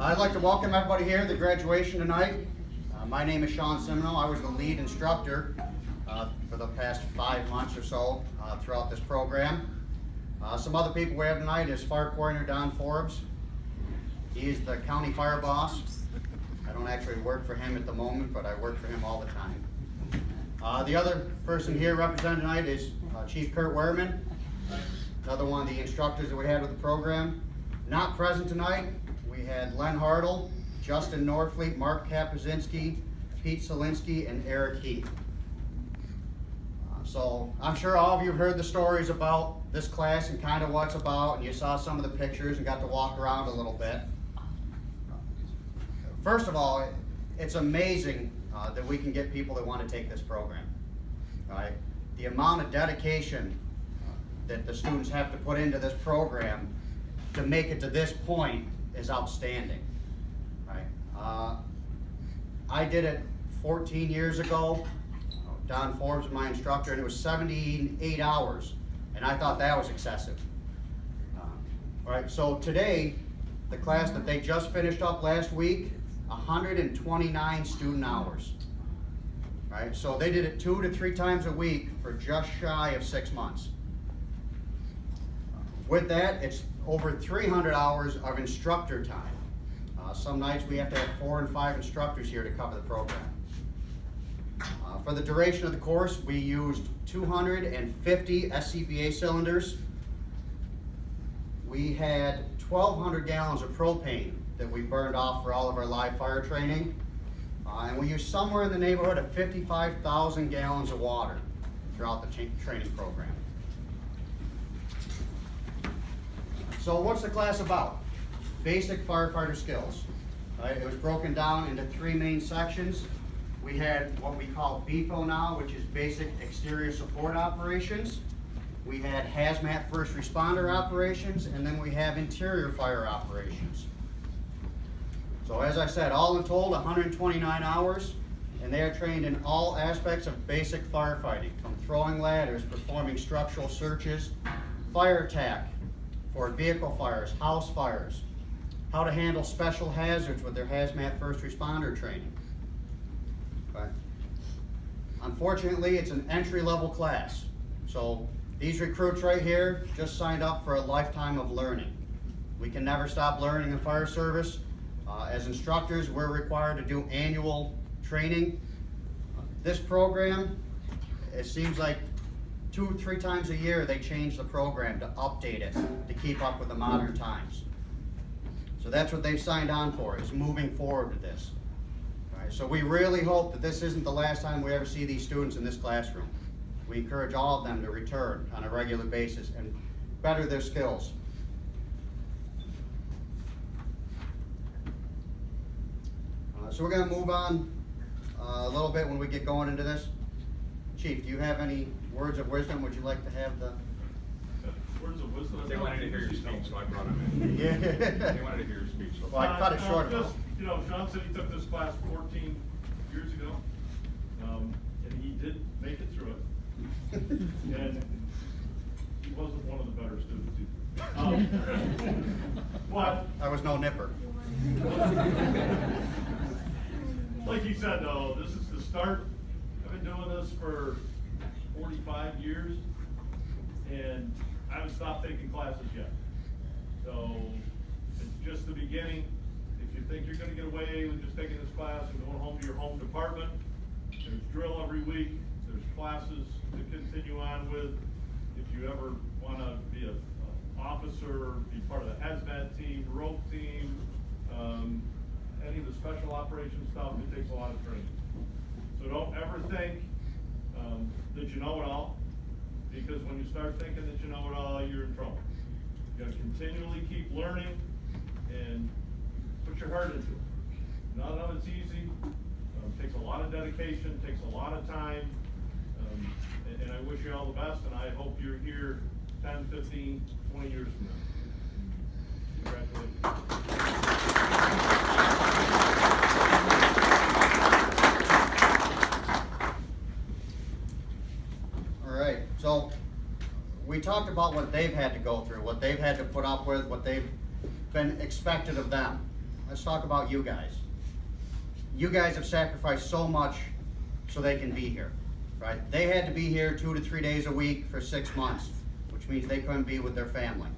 I'd like to welcome everybody here to the graduation tonight. My name is Sean Simino. I was the lead instructor for the past 5 months or so throughout this program. Some other people we have tonight is Fire Coordinator Don Forbes. He's the county fire boss. I don't actually work for him at the moment, but I work for him all the time. The other person here represented tonight is Chief Kurt Wehrman, another one of the instructors that we had with the program. Not present tonight, we had Len Hartle, Justin Norfleet, Mark Kapuzinski, Pete Solinsky, and Eric Heath. So I'm sure all of you have heard the stories about this class and kind of what it's about, and you saw some of the pictures and got to walk around a little bit. First of all, it's amazing that we can get people that want to take this program. Right? The amount of dedication that the students have to put into this program to make it to this point is outstanding. Right? I did it 14 years ago. Don Forbes was my instructor, and it was 78 hours, and I thought that was excessive. Right, so today, the class that they just finished up last week, 129 student hours. Right, so they did it 2 to 3 times a week for just shy of 6 months. With that, it's over 300 hours of instructor time. Some nights we have to have 4 and 5 instructors here to cover the program. For the duration of the course, we used 250 SCBA cylinders. We had 1,200 gallons of propane that we burned off for all of our live fire training. And we used somewhere in the neighborhood of 55,000 gallons of water throughout the training program. So what's the class about? Basic firefighter skills. Right? It was broken down into 3 main sections. We had what we call BFO now, which is Basic Exterior Support Operations. We had Hazmat First Responder Operations, and then we have Interior Fire Operations. So as I said, all in total, 129 hours, and they are trained in all aspects of basic firefighting, from throwing ladders, performing structural searches, fire attack for vehicle fires, house fires, how to handle special hazards with their Hazmat First Responder training. Okay. Unfortunately, it's an entry-level class. So these recruits right here just signed up for a lifetime of learning. We can never stop learning in fire service. As instructors, we're required to do annual training. This program, it seems like 2 or 3 times a year they change the program to update it to keep up with the modern times. So that's what they've signed on for, is moving forward with this. All right, so we really hope that this isn't the last time we ever see these students in this classroom. We encourage all of them to return on a regular basis and better their skills. So we're going to move on a little bit when we get going into this. Chief, do you have any words of wisdom? Would you like to have the... Words of wisdom? They wanted to hear your speech, so I brought them in. Yeah. They wanted to hear your speech. So. Well, I cut it short. Just, you know, Sean said he took this class 14 years ago, and he did make it through it. And he wasn't one of the better students either. But I was no nipper. like he said, though, this is the start. I've been doing this for 45 years, and I haven't stopped taking classes yet. So it's just the beginning. If you think you're going to get away with just taking this class and going home to your home department, there's drill every week. There's classes to continue on with. If you ever want to be an officer, be part of the hazmat team, rope team, any of the special operations stuff, it takes a lot of training. So don't ever think that you know it all, because when you start thinking that you know it all, you're in trouble. You got to continually keep learning and put your heart into it. None of it's easy. Takes a lot of dedication, takes a lot of time, and I wish you all the best, and I hope you're here 10, 15, 20 years from now. Congratulations. So we talked about what they've had to go through, what they've had to put up with, what they've been expected of them. let's talk about you guys. You guys have sacrificed so much so they can be here, right? They had to be here 2 to 3 days a week for 6 months, which means they couldn't be with their family.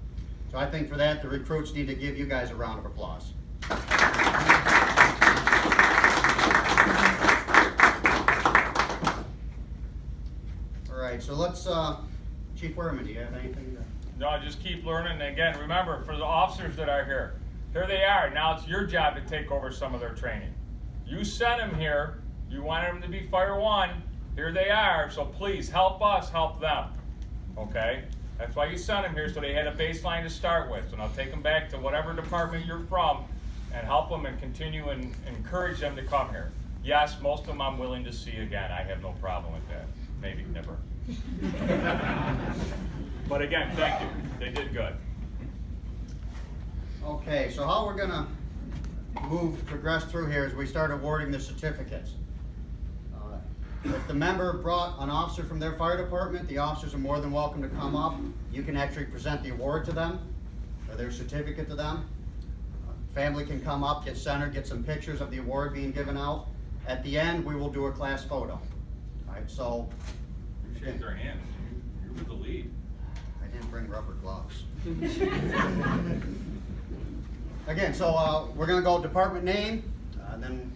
So I think for that, the recruits need to give you guys a round of applause. All right, so let's, Chief Werman, do you have anything to? No, just keep learning. And again, remember, for the officers that are here, here they are. Now it's your job to take over some of their training. You sent them here. You wanted them to be Fire 1. Here they are. So please help us help them. Okay? That's why you sent them here, so they had a baseline to start with. So now take them back to whatever department you're from and help them and continue and encourage them to come here. Yes, most of them I'm willing to see again. I have no problem with that. Maybe never. But again, thank you. They did good. Okay, so how we're gonna progress through here is we start awarding the certificates. If the member brought an officer from their fire department, the officers are more than welcome to come up. You can actually present the award to them, or their certificate to them. Family can come up, get centered, get some pictures of the award being given out. At the end, we will do a class photo. All right, so. You shake their hands. You were the lead. I didn't bring rubber gloves. Again, so we're gonna go department name, then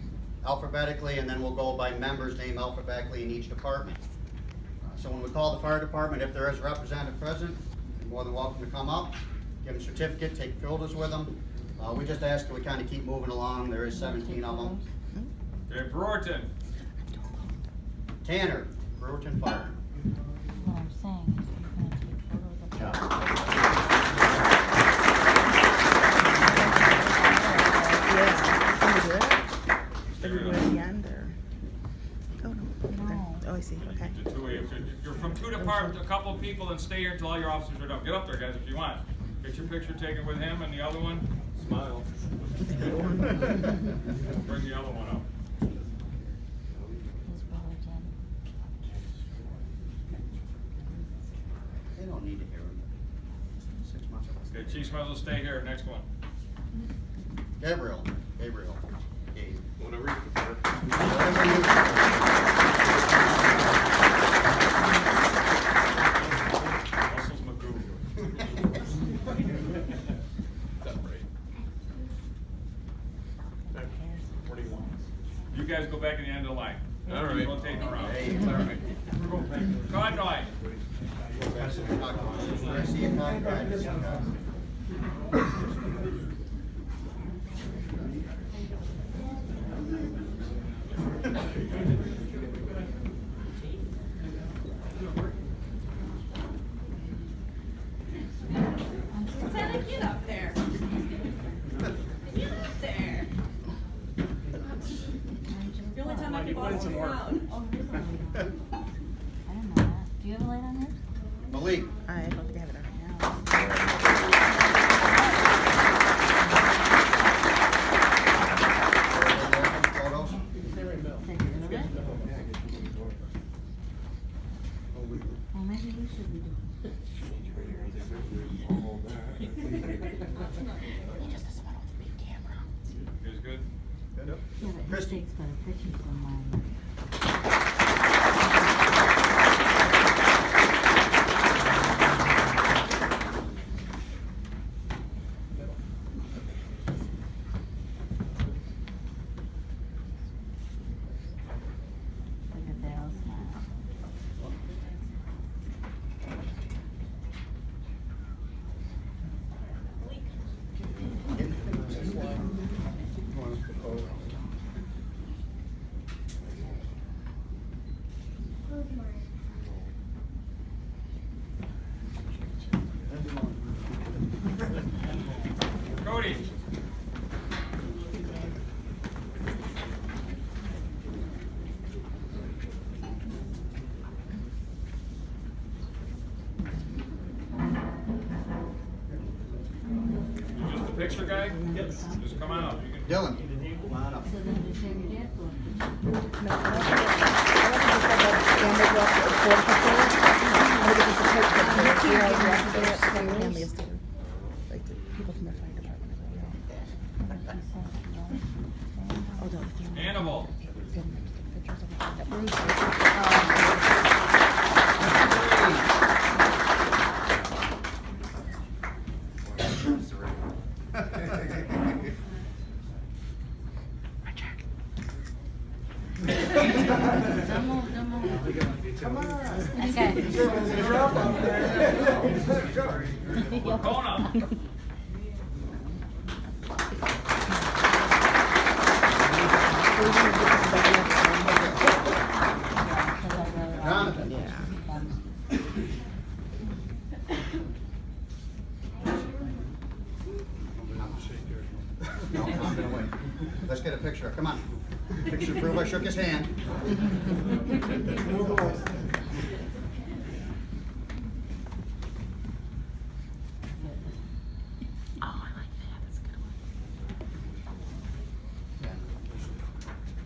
alphabetically, and then we'll go by member's name alphabetically in each department. So when we call the fire department, if there is a representative present, you're more than welcome to come up, give them a certificate, take photos with them. We just ask that we kind of keep moving along. There is 17 of them. Okay, Brewerton. Tanner, Brewerton Fire. What I'm saying is you're gonna take photos of Yeah. Can we do it? Did we do it at the end or? Oh, no. Okay. No. Oh, I see. Okay. The two of you. If you're from two departments, a couple of people, and stay here until all your officers are done. Get up there, guys, if you want. Get your picture taken with him and the other one. Smile. Bring the other one up. his brother Jim. They don't need to hear them. 6 months of us. Okay, Chief Smith will stay here. Next one. Gabriel. Gabe. Whatever you prefer. Whatever you prefer. Russell's Magoo. That's right. 41. You guys go back in the end of the line. All right. Rotating around. Hey, All right. Conroy. I see you, Conrad. Lieutenant, get up there. Get up there. The only time I can boss you around. Oh, here's a light on. I didn't know that. Do you have a light on yours? Malik. I don't think I have it on. No. Photos. Well, maybe we should be doing. You guys good? Yeah, but he Christie. takes better pictures than mine. Look at Dale's smile. Cody. You just a picture guy? Yes. Just come out. You can. Dylan. Come on up. So then just have your dad go. No, I don't think camera go up to the photo picture. Maybe just a picture. You know, you have to do it. Families do. Like the people from the fire department. What did she say? Animal. Don't move, don't move. Come on. Okay. Drop up there. Kona. Jonathan. No, I'm gonna wait. Let's get a picture. Come on. Picture to prove I shook his hand.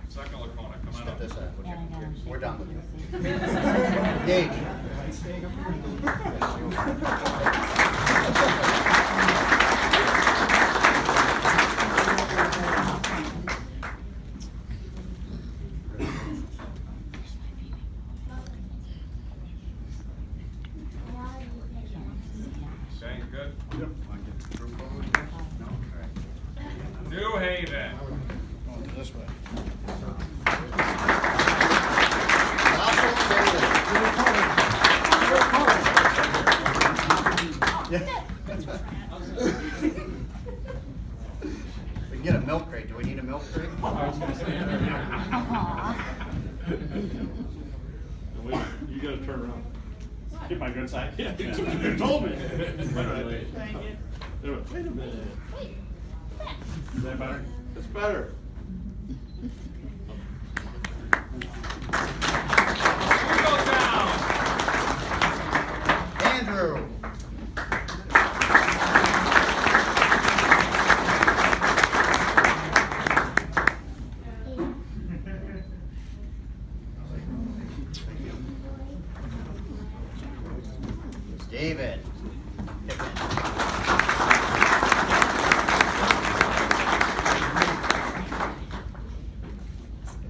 Second Lacona, come Let's on get up. this out. Yeah, I know. We're done with you. Gage. Okay, good. Yep. No? All right. New Haven. This way. Yeah. We can get a milk crate. Do we need a milk crate? Wait, you gotta turn around. Get my good side. Yeah, you told me. Wait a minute. Is that better? It's better. Go down. Andrew. David.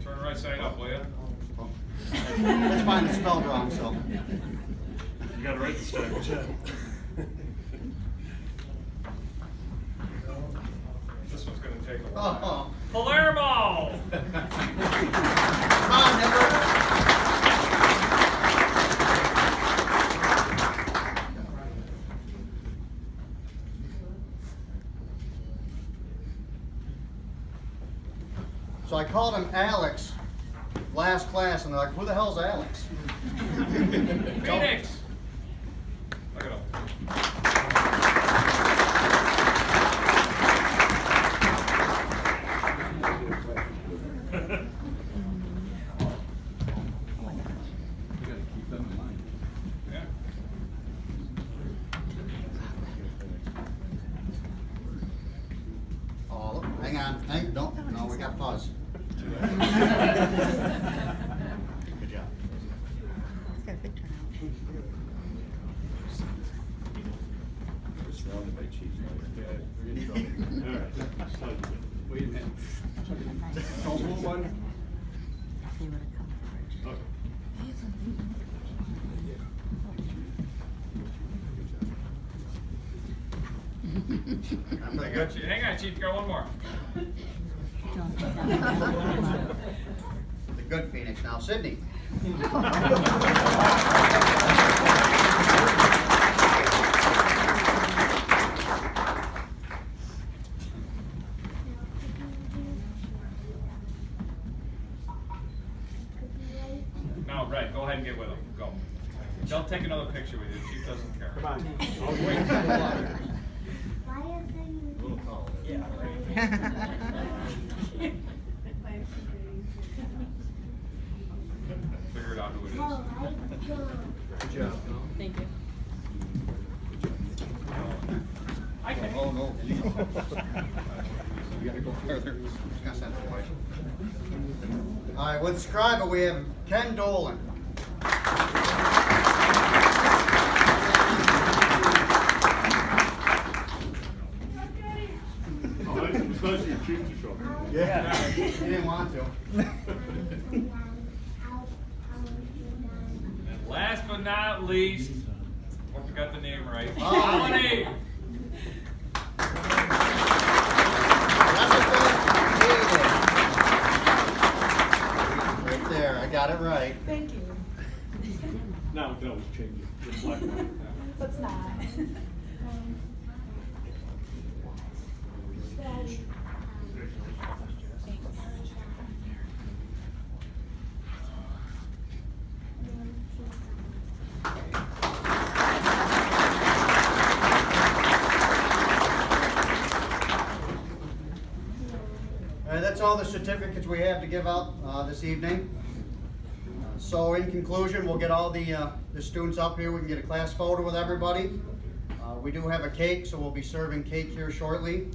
Turn right side up, will you? Let's find the spell wrong, so. You gotta write the stack. This one's gonna take a while. Oh, Palermo. come on, Nimber. So I called him Alex last class, and they're like, "Who the hell's Alex?" Phoenix. Look at him. Yeah. Oh, look, hang on, no, we got fuzz. Good job. It's got a big turnout. Surrounded by chiefs. Alright. Wait a minute. Don't move on. They would have come for it. Okay. I'm I pretty got good. you. Hang on, Chief. You got one more. Don't do that. The good Phoenix. Now, Sydney. No, right. Go ahead and get with him. Go. They'll take another picture with you. Chief doesn't care. Come on. I was waiting for the water. Figure it out who it is. Good job. Thank you. I can. Oh, no. You gotta go further. Just gonna send it away. All right, with Scribe, we have Ken Dolan. Oh, it's nice Especially your chief to show. Yeah, he didn't want to. And last but not least, hope you got the name right. Oh. Colony. Right there, I got it right. Thank you. Now we can always change it. Just black and white. Let's not. All right, that's all the certificates we have to give out this evening. So in conclusion, we'll get all the students up here. We can get a class photo with everybody. We do have a cake, so we'll be serving cake here shortly.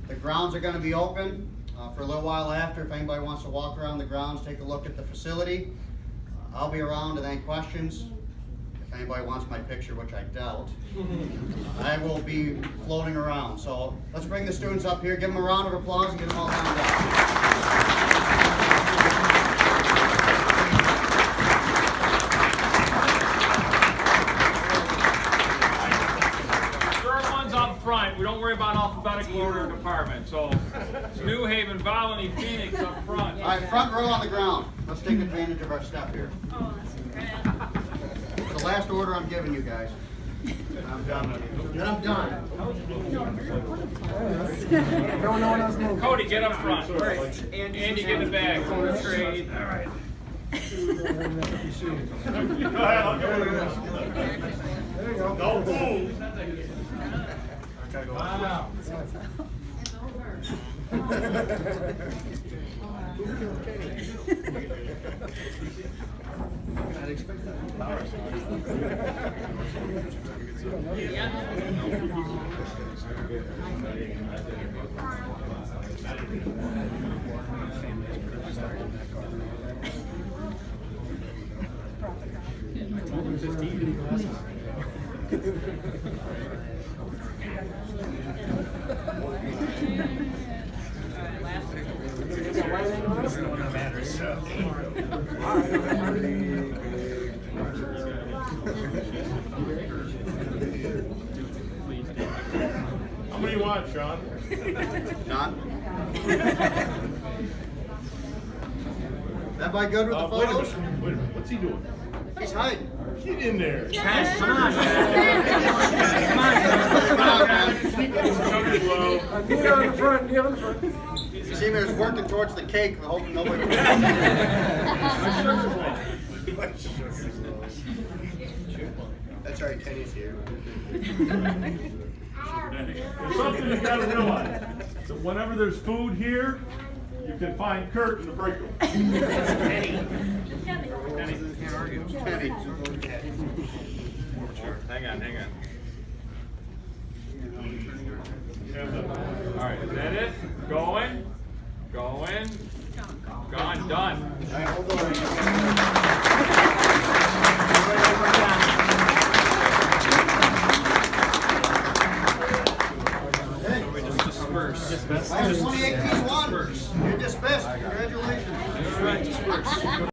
The grounds are going to be open for a little while after. If anybody wants to walk around the grounds, take a look at the facility. I'll be around to any questions. If anybody wants my picture, which I doubt, I will be floating around. So let's bring the students up here, give them a round of applause, and get them all lined up. Third one's up front. We don't worry about alphabetical order of department. So it's New Haven, Valony, Phoenix up front. All right, front row on the ground. Let's take advantage of our step here. Oh, that's grand. The last order I'm giving you guys. I'm done. Then I'm done. Don't know what else moving. Cody, get up front. Andy, get in the bag. Trade. All right. Go ahead, I'll give it a There you go. No, boom. Wow. I'd expect that. How many you want, Sean? Done. Everybody good with the Wait a photos? minute, wait a minute, what's he doing? He's hiding. Get in there. Come on, man. Come on, man. Coming low. Get on the front, get on the front. See me was working towards the cake, hoping nobody would. That's right, Kenny's here. There's something you gotta realize, that whenever there's food here, you can find Kurt in the break room. Kenny. Hang on. All right, is that it? Going, gone, done. All right, hold on.